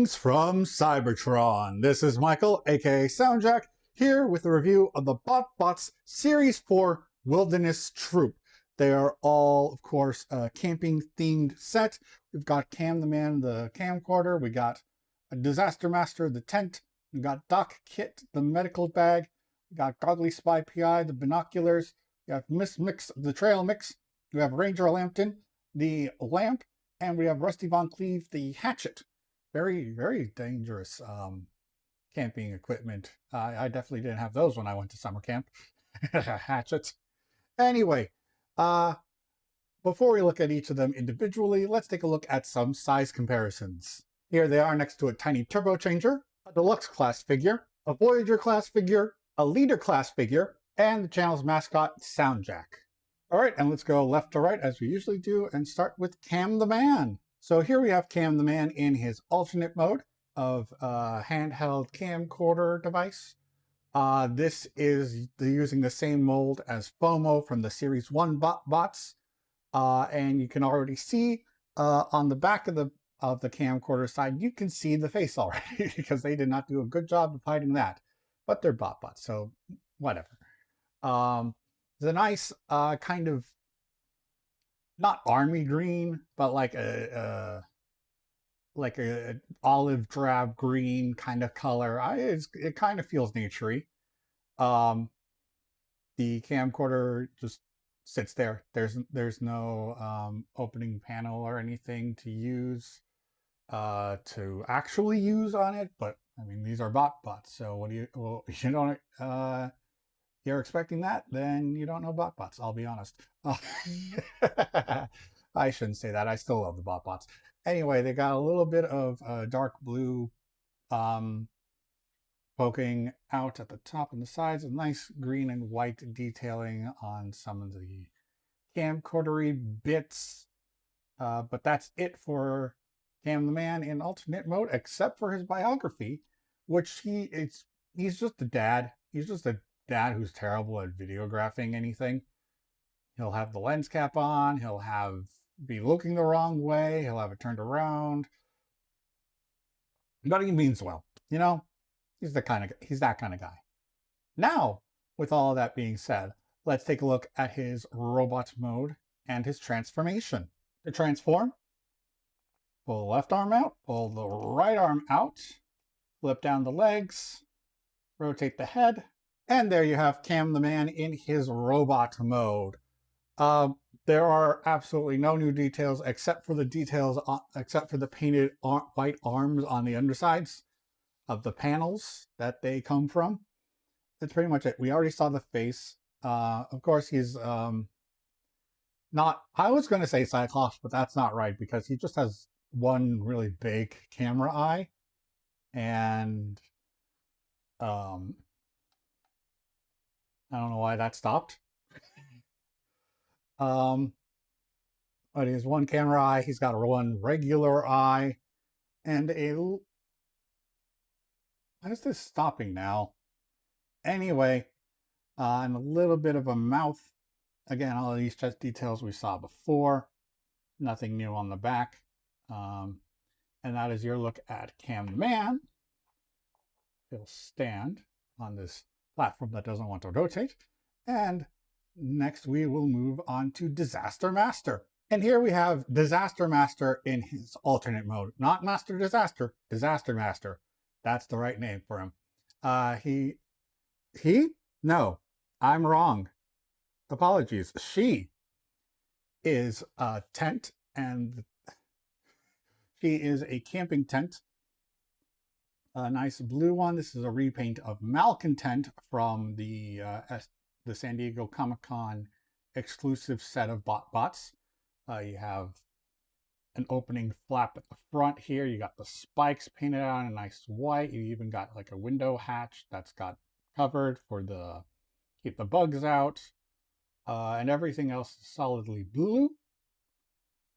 Greetings from Cybertron. This is Michael, aka SoundJack, here with a review of the BotBots Series 4 Wilderness Troop. They are all, of course, a camping-themed set. We've got Cam the Man, the camcorder. We got a Disaster Master, the tent. We got Doc Kit, the medical bag. We got Godly Spy PI, the binoculars. We have Miss Mix, the trail mix. We have Ranger Lambton, the lamp. And we have Rusty Von Cleve, the hatchet. Very, very dangerous camping equipment. I definitely didn't have those when I went to summer camp. Hatchets. Anyway, before we look at each of them individually, let's take a look at some size comparisons. Here they are next to a tiny turbo changer, a deluxe class figure, a Voyager class figure, a leader class figure, and the channel's mascot, SoundJack. All right, and let's go left to right as we usually do and start with Cam the Man. So here we have Cam the Man in his alternate mode of handheld camcorder device. This is using the same mold as FOMO from the Series 1 BotBots. And you can already see on the back of the camcorder side, you can see the face already because they did not do a good job of hiding that. But they're BotBots, so whatever. The nice kind of not army green, but like a olive drab green kind of color. It kind of feels naturey. The camcorder just sits there. There's no opening panel or anything to use to actually use on it. But I mean, these are BotBots, so what do you? Well, you don't. You're expecting that, then you don't know BotBots, I'll be honest. I shouldn't say that. I still love the BotBots. Anyway, they got a little bit of dark blue poking out at the top and the sides, a nice green and white detailing on some of the camcordery bits. But that's it for Cam the Man in alternate mode, except for his biography, which he's just a dad. He's just a dad who's terrible at videographing anything. He'll have the lens cap on, he'll be looking the wrong way, he'll have it turned around. But he means well, you know? He's that kind of guy. Now, with all of that being said, let's take a look at his robot mode and his transformation. To transform, pull the left arm out, pull the right arm out, flip down the legs, rotate the head, and there you have Cam the Man in his robot mode. There are absolutely no new details except for the painted white arms on the undersides of the panels that they come from. That's pretty much it. We already saw the face. Of course, he's not, I was going to say Cyclops, but that's not right because he just has one really big camera eye. And I don't know why that stopped. But he has one camera eye, he's got one regular eye, and why is this stopping now? Anyway, and a little bit of a mouth. Again, all of these chest details we saw before. Nothing new on the back. And that is your look at Cam the Man. He'll stand on this platform that doesn't want to rotate. And next we will move on to Disaster Master. And here we have Disaster Master in his alternate mode. Not Master Disaster, Disaster Master. That's the right name for him. No, I'm wrong. Apologies. She is a tent, and she is a camping tent. A nice blue one. This is a repaint of Malcontent from the San Diego Comic-Con exclusive set of BotBots. You have an opening flap at the front here. You got the spikes painted on a nice white. You even got like a window hatch that's got covered for keep the bugs out. And everything else is solidly blue.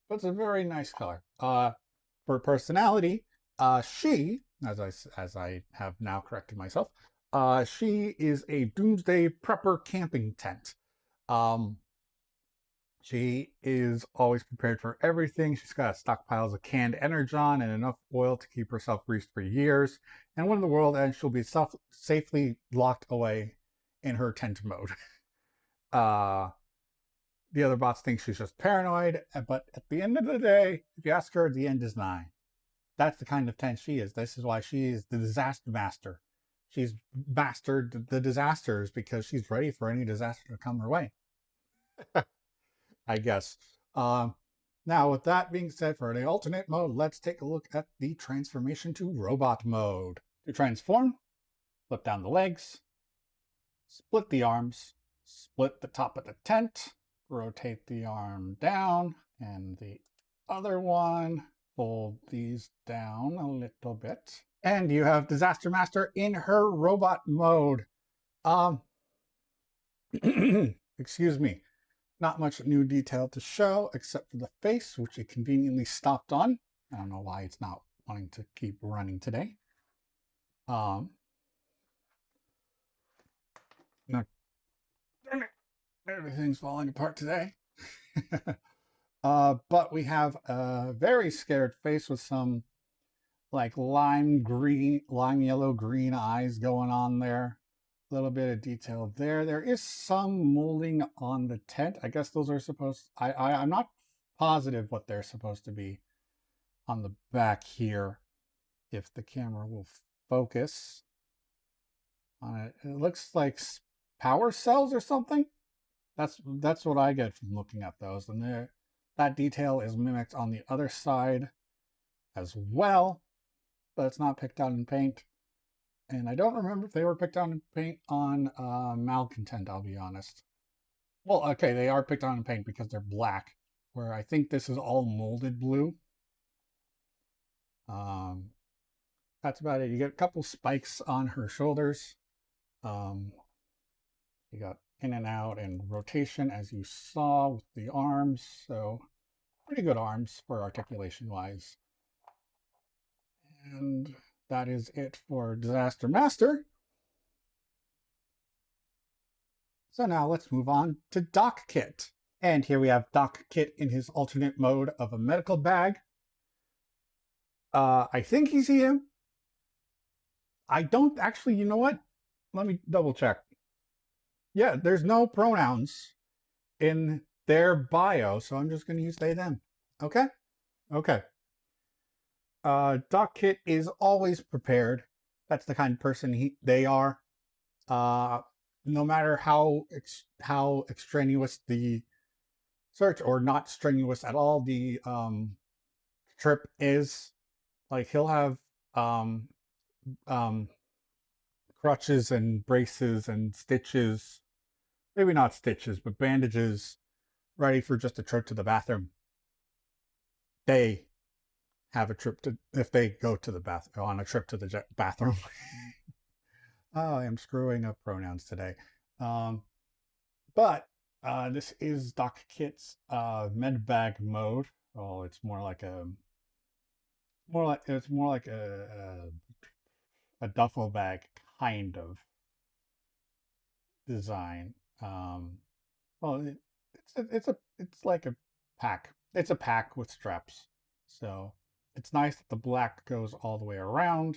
But it's a very nice color. For personality, she, as I have now corrected myself, she is a doomsday prepper camping tent. She is always prepared for everything. She's got stockpiles of canned energon and enough oil to keep herself greased for years. And when the world ends, she'll be safely locked away in her tent mode. The other bots think she's just paranoid, but at the end of the day, if you ask her, the end is nigh. That's the kind of tent she is. This is why she is the disaster master. She's mastered the disasters because she's ready for any disaster to come her way. I guess. Now, with that being said, for the alternate mode, let's take a look at the transformation to robot mode. To transform, flip down the legs, split the arms, split the top of the tent, rotate the arm down, and the other one, fold these down a little bit. And you have Disaster Master in her robot mode. Excuse me. Not much new detail to show except for the face, which it conveniently stopped on. I don't know why it's not wanting to keep running today. No, everything's falling apart today. But we have a very scared face with some like lime yellow green eyes going on there. A little bit of detail there. There is some molding on the tent. I guess those are supposed, I'm not positive what they're supposed to be on the back here. If the camera will focus on it. It looks like power cells or something. That's what I get from looking at those. And there, that detail is mimicked on the other side as well, but it's not picked out in paint. And I don't remember if they were picked out in paint on Malcontent, I'll be honest. Well, okay, they are picked out in paint because they're black, where I think this is all molded blue. That's about it. You get a couple spikes on her shoulders. You got in and out and rotation, as you saw with the arms. So pretty good arms for articulation wise. And that is it for Disaster Master. So now let's move on to Doc Kit. And here we have Doc Kit in his alternate mode of a medical bag. I think he's him. I don't actually, you know what? Let me double check. Yeah, there's no pronouns in their bio, so I'm just going to use they, them. Okay? Okay. Doc Kit is always prepared. That's the kind of person they are. No matter how extraneous the search, or not strenuous at all, the trip is, like he'll have crutches and braces and stitches, maybe not stitches, but bandages, ready for just a trip to the bathroom. They have a trip to, if they go to the bathroom, on a trip to the bathroom. Oh, I am screwing up pronouns today. But this is Doc Kit's med bag mode. Oh, it's more like a duffel bag kind of design. Well, it's like a pack. It's a pack with straps. So it's nice that the black goes all the way around.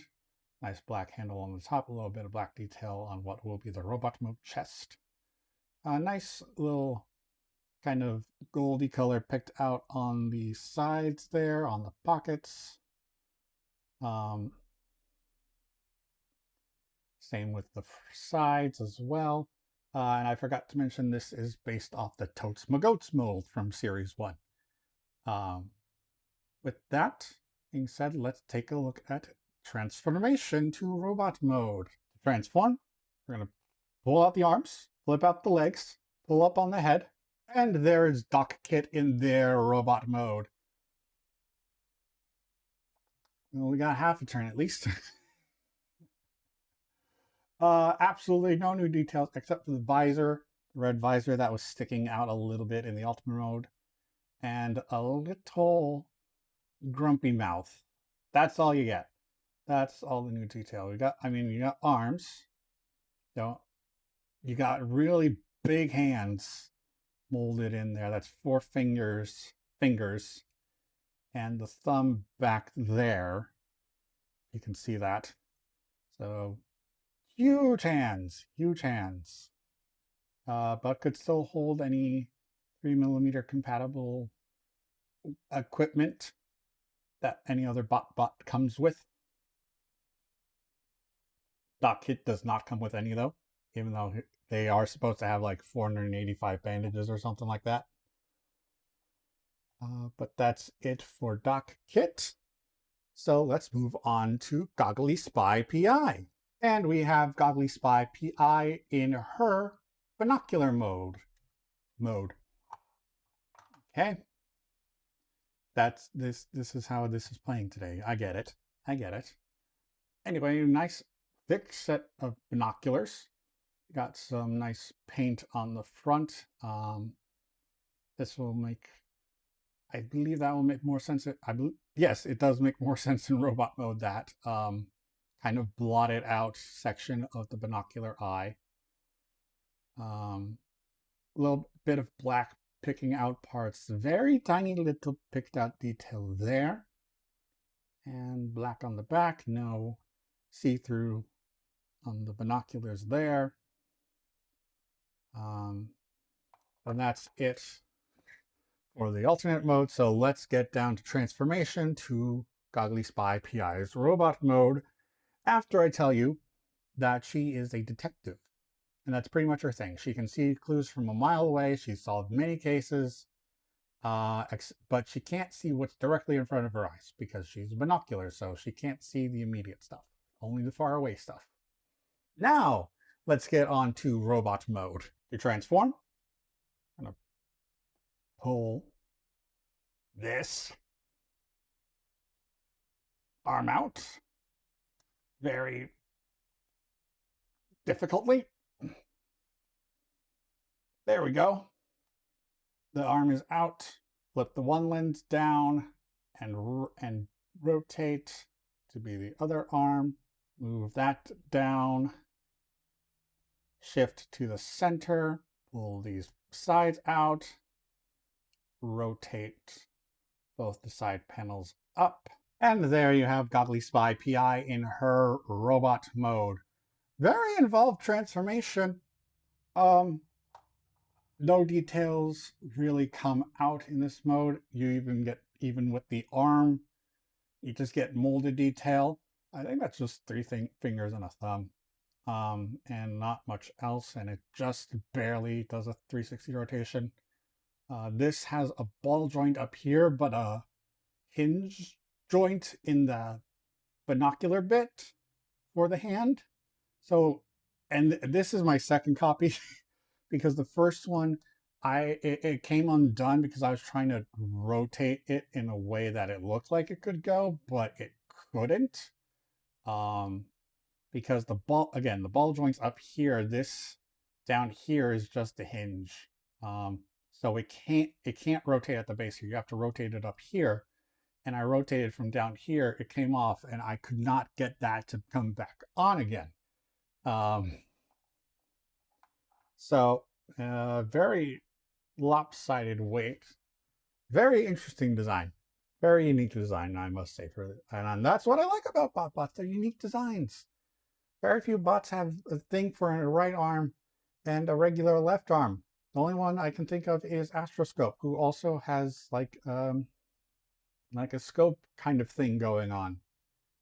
Nice black handle on the top, a little bit of black detail on what will be the robot mode chest. Nice little kind of goldy color picked out on the sides there, on the pockets. Same with the sides as well. And I forgot to mention this is based off the Totes Magoats mold from Series 1. With that being said, let's take a look at transformation to robot mode. To transform, we're going to pull out the arms, flip out the legs, pull up on the head, and there is Doc Kit in their robot mode. Well, we got half a turn at least. Absolutely no new details except for the visor, the red visor that was sticking out a little bit in the ultimate mode, and a little grumpy mouth. That's all you get. That's all the new detail. You got arms. You got really big hands molded in there. That's 4 fingers, and the thumb back there. You can see that. So huge hands, but could still hold any 3mm compatible equipment that any other BotBot comes with. Doc Kit does not come with any though, even though they are supposed to have like 485 bandages or something like that. But that's it for Doc Kit. So let's move on to Goggly Spy PI. And we have Goggly Spy PI in her binocular mode. Okay. That's this is how this is playing today. I get it. Anyway, nice thick set of binoculars. Got some nice paint on the front. This will make, I believe that will make more sense. Yes, it does make more sense in robot mode, that kind of blotted out section of the binocular eye. A little bit of black picking out parts, very tiny little picked out detail there. And black on the back, no see-through on the binoculars there. And that's it for the alternate mode. So let's get down to transformation to Goggly Spy PI's robot mode after I tell you that she is a detective. And that's pretty much her thing. She can see clues from a mile away. She's solved many cases, but she can't see what's directly in front of her eyes because she's binocular, so she can't see the immediate stuff, only the far away stuff. Now, let's get on to robot mode. You transform. I'm going to pull this arm out very difficultly. There we go. The arm is out. Flip the one lens down and rotate to be the other arm. Move that down. Shift to the center. Pull these sides out. Rotate both the side panels up. And there you have Goggly Spy PI in her robot mode. Very involved transformation. No details really come out in this mode. You even with the arm, you just get molded detail. I think that's just 3 fingers and a thumb, and not much else. And it just barely does a 360 rotation. This has a ball joint up here, but a hinge joint in the binocular bit for the hand. So, and this is my second copy. Because the first one, it came undone because I was trying to rotate it in a way that it looked like it could go, but it couldn't. Because the ball joint's up here. This down here is just a hinge. So it can't rotate at the base here. You have to rotate it up here. And I rotated from down here. It came off, and I could not get that to come back on again. So very lopsided weight, very interesting design, very unique design, I must say. And that's what I like about BotBots. They're unique designs. Very few bots have a thing for a right arm and a regular left arm. The only one I can think of is Astroscope, who also has like a scope kind of thing going on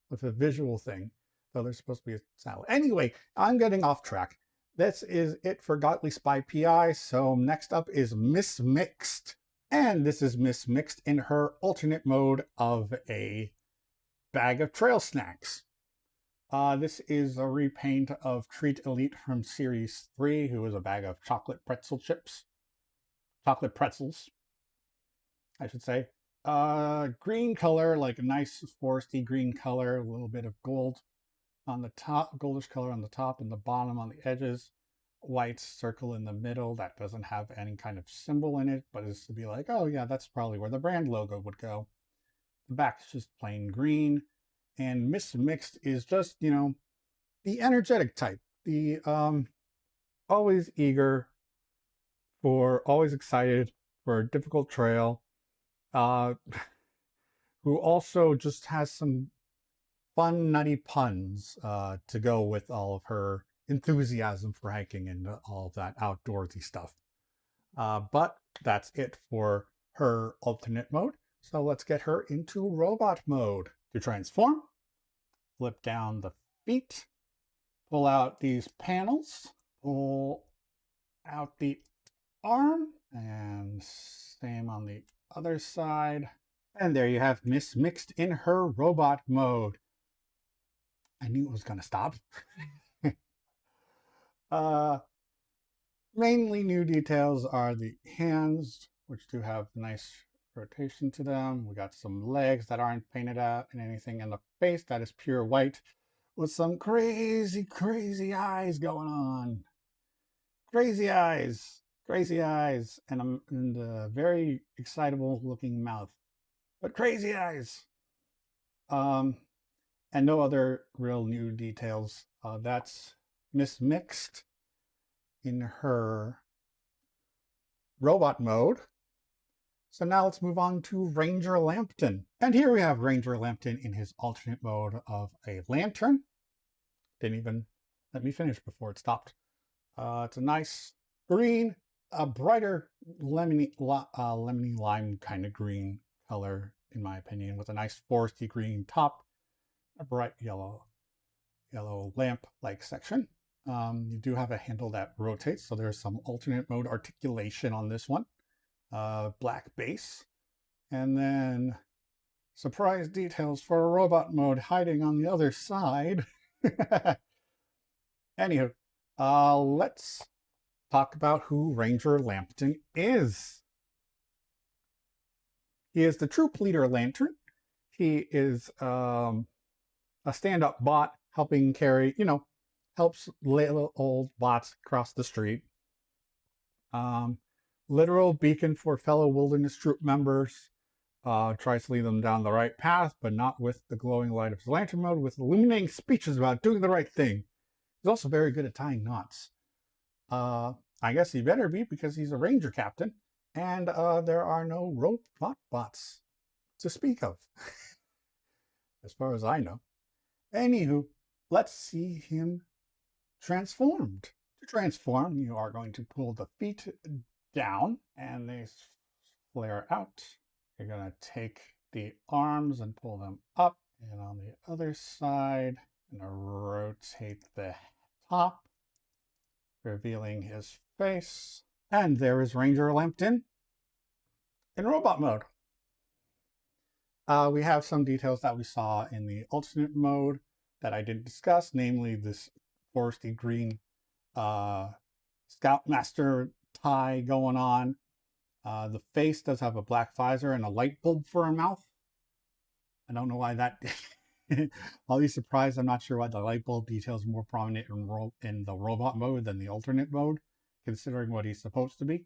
with a visual thing, though they're supposed to be a salad. Anyway, I'm getting off track. This is it for Goggly Spy PI. So next up is Miss Mixed. And this is Miss Mixed in her alternate mode of a bag of trail snacks. This is a repaint of Treat Elite from Series 3, who is a bag of chocolate pretzels, I should say. Green color, like a nice foresty green color, a little bit of gold on the top, goldish color on the top and the bottom on the edges, white circle in the middle that doesn't have any kind of symbol in it, but is to be like, oh yeah, that's probably where the brand logo would go. The back is just plain green, and Miss Mixed is just, you know, the energetic type, the always eager always excited for a difficult trail, who also just has some fun, nutty puns to go with all of her enthusiasm for hiking and all of that outdoorsy stuff. But that's it for her alternate mode. So let's get her into robot mode. To transform, flip down the feet, pull out these panels, pull out the arm, and same on the other side. And there you have Miss Mixed in her robot mode. I knew it was going to stop. Mainly new details are the hands, which do have nice rotation to them. We got some legs that aren't painted out and anything, in the face that is pure white with some crazy, crazy eyes going on. Crazy eyes, and a very excitable looking mouth, but crazy eyes. And no other real new details. That's Miss Mixed in her robot mode. So now let's move on to Ranger Lambton. And here we have Ranger Lambton in his alternate mode of a lantern. Didn't even let me finish before it stopped. It's a nice green, a brighter lemony lime kind of green color, in my opinion, with a nice foresty green top, a bright yellow lamp-like section. You do have a handle that rotates, so there's some alternate mode articulation on this one. Black base, and then surprise details for a robot mode hiding on the other side. Anywho, let's talk about who Ranger Lambton is. He is the troop leader lantern. He is a stand-up bot helping carry, helps little old bots across the street. Literal beacon for fellow wilderness troop members. Tries to lead them down the right path, but not with the glowing light of his lantern mode, with illuminating speeches about doing the right thing. He's also very good at tying knots. I guess he better be, because he's a ranger captain, and there are no robot bots to speak of, as far as I know. Anywho, let's see him transformed. To transform, you are going to pull the feet down, and they flare out. You're going to take the arms and pull them up, and on the other side, I'm going to rotate the top, revealing his face. And there is Ranger Lambton in robot mode. We have some details that we saw in the alternate mode that I didn't discuss, namely this foresty green Scoutmaster tie going on. The face does have a black visor and a light bulb for a mouth. I don't know why that... I'll be surprised. I'm not sure why the light bulb detail is more prominent in the robot mode than the alternate mode, considering what he's supposed to be.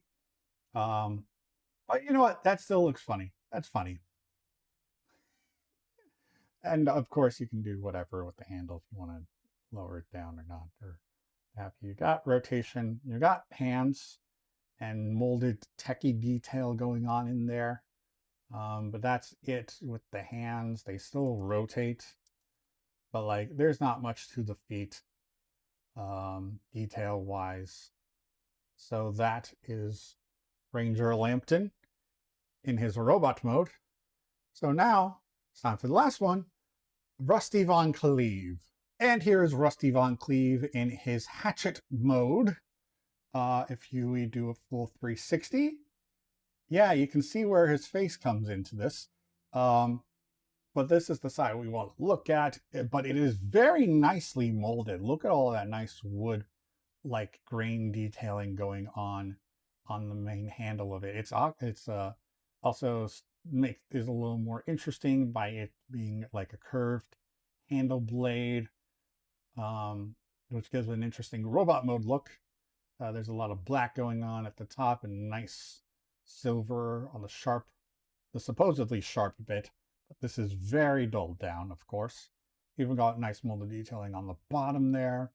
But you know what? That still looks funny. That's funny. And of course, you can do whatever with the handle if you want to lower it down or not. Or you got rotation, you got hands and molded techie detail going on in there. But that's it with the hands. They still rotate, but like there's not much to the feet detail wise. So that is Ranger Lambton in his robot mode. So now it's time for the last one, Rusty Von Cleve. And here is Rusty Von Cleve in his hatchet mode. If we do a full 360, yeah, you can see where his face comes into this. But this is the side we want to look at. But it is very nicely molded. Look at all that nice wood, like grain detailing going on the main handle of it. It's also is a little more interesting by it being like a curved handle blade, which gives it an interesting robot mode look. There's a lot of black going on at the top and nice silver on the supposedly sharp bit, but this is very dulled down, of course. Even got nice molded detailing on the bottom there.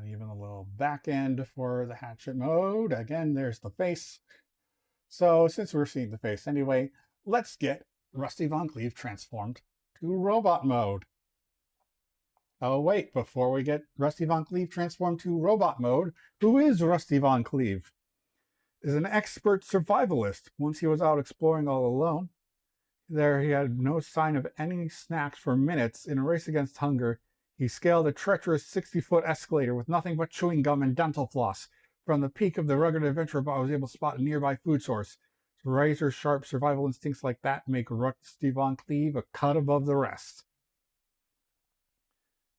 And even a little back end for the hatchet mode. Again, there's the face. So since we're seeing the face anyway, let's get Rusty Von Cleave transformed to robot mode. Oh wait, before we get Rusty Von Cleave transformed to robot mode, who is Rusty Von Cleave? Is an expert survivalist. Once he was out exploring all alone, there he had no sign of any snacks for minutes. In a race against hunger, he scaled a treacherous 60-foot escalator with nothing but chewing gum and dental floss. From the peak of the rugged adventure bot, was able to spot a nearby food source. Razor-sharp survival instincts like that make Rusty Von Cleave a cut above the rest.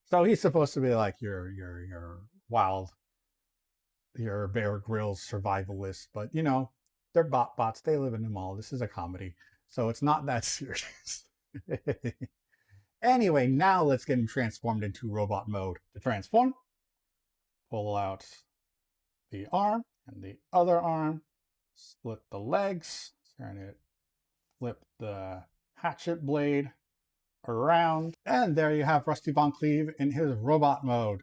So he's supposed to be like your wild, your Bear Grylls survivalist, but you know, they're BotBots. They live in the mall. This is a comedy, so it's not that serious. Anyway, now let's get him transformed into robot mode. To transform, pull out the arm and the other arm, split the legs, turn it, flip the hatchet blade around, and there you have Rusty Von Cleave in his robot mode.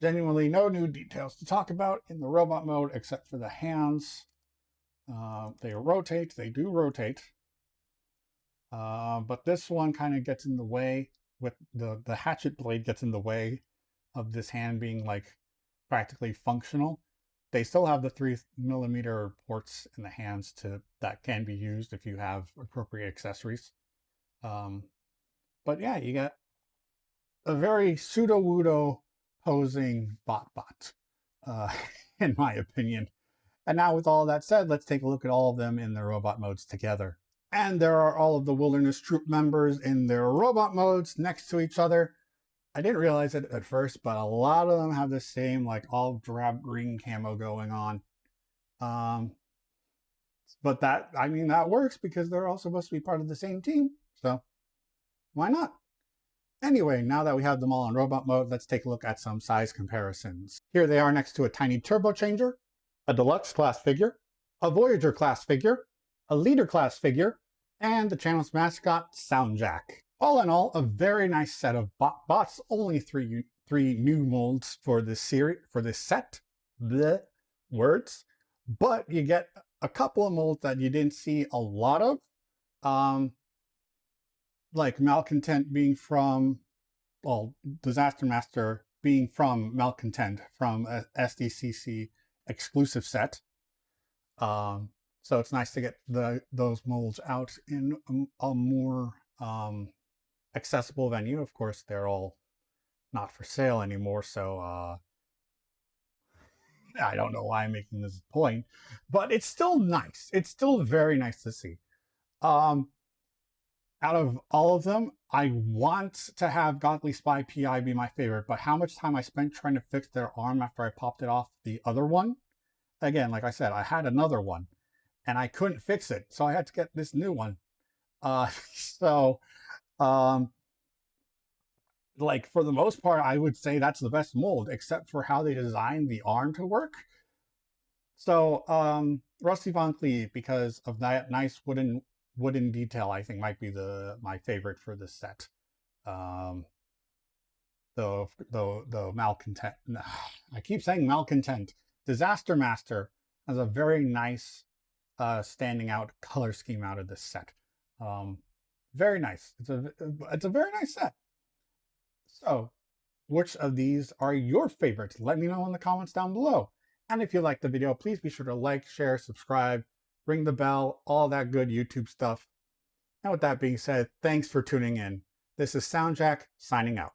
Genuinely no new details to talk about in the robot mode except for the hands. They rotate, they do rotate. But this one kind of gets in the way with the hatchet blade gets in the way of this hand being like practically functional. They still have the 3mm ports in the hands that can be used if you have appropriate accessories. But yeah, you got a very pseudo-wudo posing BotBot, in my opinion. And now with all that said, let's take a look at all of them in their robot modes together. And there are all of the Wilderness Troop members in their robot modes next to each other. I didn't realize it at first, but a lot of them have the same like olive drab green camo going on. But that works because they're all supposed to be part of the same team. So why not? Anyway, now that we have them all in robot mode, let's take a look at some size comparisons. Here they are next to a tiny turbo changer, a deluxe class figure, a Voyager class figure, a leader class figure, and the channel's mascot, SoundJack. All in all, a very nice set of BotBots. Only three new molds for this series, for this set. Bleh, words. But you get a couple of molds that you didn't see a lot of. Like Malcontent being from, well, Disaster Master being from Malcontent from a SDCC exclusive set. So it's nice to get those molds out in a more accessible venue. Of course, they're all not for sale anymore, so I don't know why I'm making this point, but it's still nice. It's still very nice to see. Out of all of them, I want to have Godly Spy PI be my favorite, but how much time I spent trying to fix their arm after I popped it off the other one. Again, like I said, I had another one and I couldn't fix it, so I had to get this new one. Like for the most part, I would say that's the best mold, except for how they designed the arm to work. So Rusty Von Cleave, because of that nice wooden detail, I think might be my favorite for this set. The Malcontent, I keep saying Malcontent. Disaster Master has a very nice standing out color scheme out of this set. Very nice. It's a very nice set. So, which of these are your favorites? Let me know in the comments down below. And if you liked the video, please be sure to like, share, subscribe, ring the bell, all that good YouTube stuff. And with that being said, thanks for tuning in. This is SoundJack signing out.